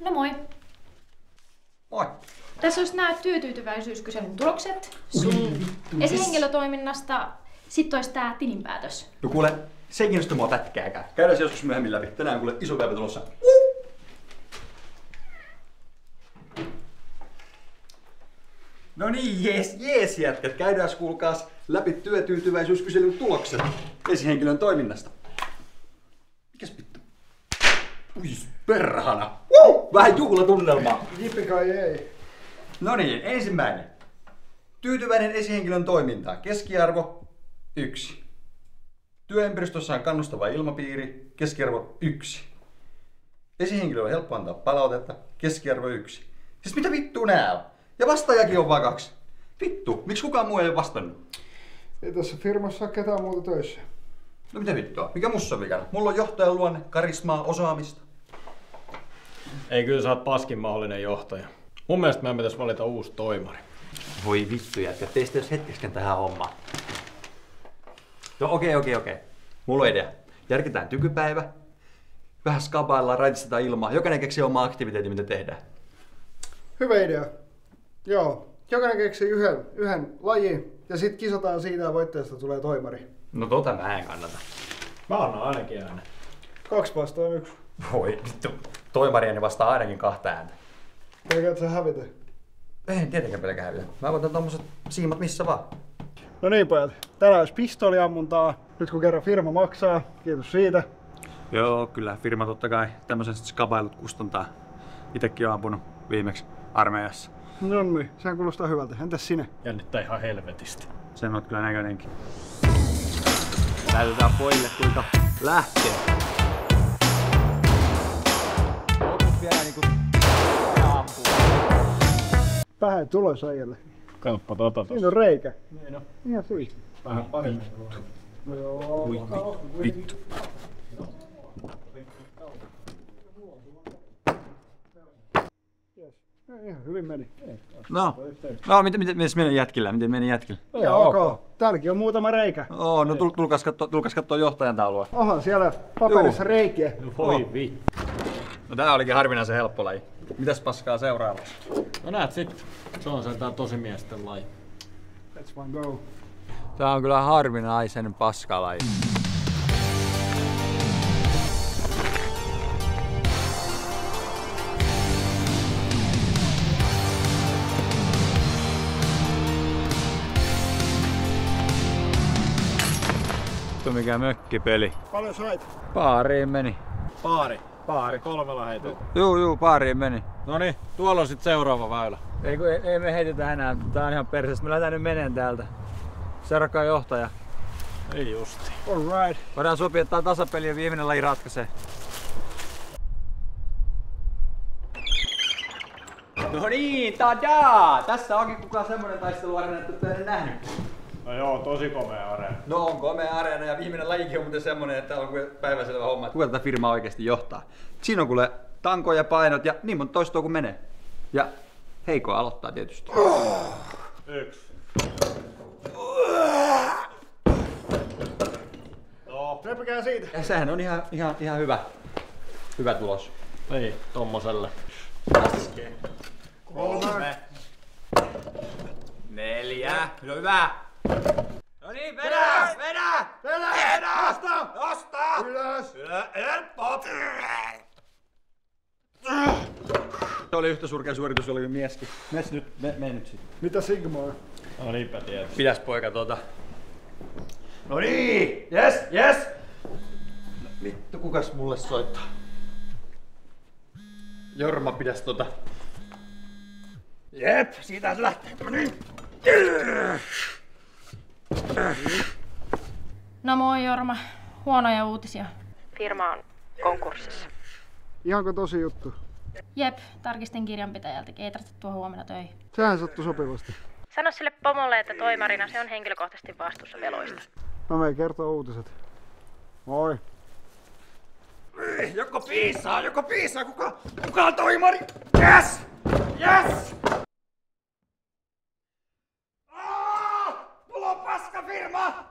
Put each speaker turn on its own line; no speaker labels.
No moi.
Moi.
Tässä olisi nämä työtyytyväisyyskyselyn tulokset sun esihenkilötoiminnasta. Sitten olisi tää tilinpäätös.
No kuule, se ei kiinnosta mua pätkääkään. Käydään se joskus myöhemmin läpi. Tänään kuule iso päivä tulossa. No niin, jees jätkät. Käydään kuulkaas läpi työtyytyväisyyskyselyn tulokset esihenkilön toiminnasta. Mikäs vittu? Ui perhana. Vähän juhlatunnelmaa.
Jipikai ei.
No niin, ensimmäinen. Tyytyväinen esihenkilön toimintaan. Keskiarvo 1. Työympäristössä on kannustava ilmapiiri. Keskiarvo 1. Esihenkilölle on helppo antaa palautetta. Keskiarvo 1. Siis mitä vittua nää on? Ja vastaajakin on vaan 2. Vittu, miksi kukaan muu ei ole vastannut?
Ei tässä firmassa ole ketään muuta töissä.
No mitä vittua? Mikä mussa on vikana? Mulla on johtajan luonne, karismaa, osaamista.
Ei, kyllä sä oot paskin mahdollinen johtaja. Mun mielestä meidän pitäisi valita uusi toimari.
Voi vittu jätkä, teistä jos hetkesken tähän hommaan. No okei. Mulla on idea. Järkitään tykypäivä. Vähän skabaillaan, raitistetaan ilmaa. Jokainen keksii oma aktiviteetti, mitä tehdään.
Hyvä idea. Joo. Jokainen keksii yhden lajin ja sit kisataan siitä ja voittajasta tulee toimari.
No tota mä en kannata.
Mä annan ainakin äänen.
2 vastaan 1.
Voi vittu. Toimarieni vastaa ainakin 2 ääntä.
Pelkäät sä hävitä?
En tietenkään pelkää hävitä. Mä voitan tommoset siimat missä vaan.
No niin pojat, tänään olisi pistooliammuntaa. Nyt kun kerran firma maksaa, kiitos siitä.
Joo, kyllä firma totta kai tämmöiset skabailut kustantaa. Itekin on ampunut viimeksi armeijassa.
No niin, sehän kuulostaa hyvältä. Entäs sinä?
Jännittää ihan helvetisti.
Sen oot kyllä näköinenkin. Näytetään pojille kuinka lähtee.
Loput vielä niinku ampuu.
Vähän tulois äijälle.
Katsoppa tota
Siinä on reikä.
Niin on.
Ihan siinä.
Vähän paremmin.
Joo.
Vittu.
Ihan hyvin meni.
No, miten meni jätkillä? Miten meni jätkillä?
Joo, ok. Täälläkin on muutama reikä.
Oo, no tulkas kattoo johtajan taulua.
Onhan siellä paperissa reikiä.
Voi vittu.
No tää olikin harvinaisen helppo laji. Mitäs paskaa seuraavaksi?
No näet sit. Se on sentään tosi miesten laji.
Let's one go.
Tää on kyllä harvinaisen paskalaji. Mikä mökkipeli.
Paljon sait?
Paariin meni.
Paari. 3 heitetään.
Juu, paariin meni.
Noniin, tuolla on sit seuraava väylä.
Ei me heitetä enää. Tää on ihan perseestä. Me lähdetään nyt meneen täältä. Seurakaa johtaja.
Ei justi.
Alright.
Voidaan sopia, että tää on tasapeli ja viimeinen laji ratkaisee. No niin, tadaa! Tässä onkin kukaan semmonen taisteluareena, että ette ennen nähnyt.
No joo, tosi komea areena.
No on komea areena ja viimeinen lajikin on muuten semmonen, että on päiväselvä homma. Kuka tätä firmaa oikeesti johtaa? Siinä on kuule tankoja ja painot ja niin monta toistoa kun menee. Ja Heiko aloittaa tietysti.
1.
Repikää siitä.
Ja sehän on ihan hyvä tulos.
Niin, tommoselle.
3.
4. No hyvä. No niin, vedä! Nosta!
Ylös.
Helppo! Se oli yhtä surkea suoritus, oli mieskin. Mene nyt sit.
Mitä Sigmaa?
No niinpä tietysti.
Pidäs poika No niin! Yes! No, vittu, kukas mulle soittaa? Jorma, pidäs Jep, siitä se lähtee. No niin.
No moi Jorma. Huonoja uutisia. Firma on konkurssissa.
Ihanko tosi juttu?
Jep, tarkistin kirjanpitäjältä. Ei tarvitse tuohon huomenna töihin.
Sehän sattui sopivasti.
Sano sille pomolle, että toimarina se on henkilökohtaisesti vastuussa veloista.
Mä menen kertoo uutiset. Moi.
Joko piisaa, kuka on toimari? Yes! Mulla on paska firma!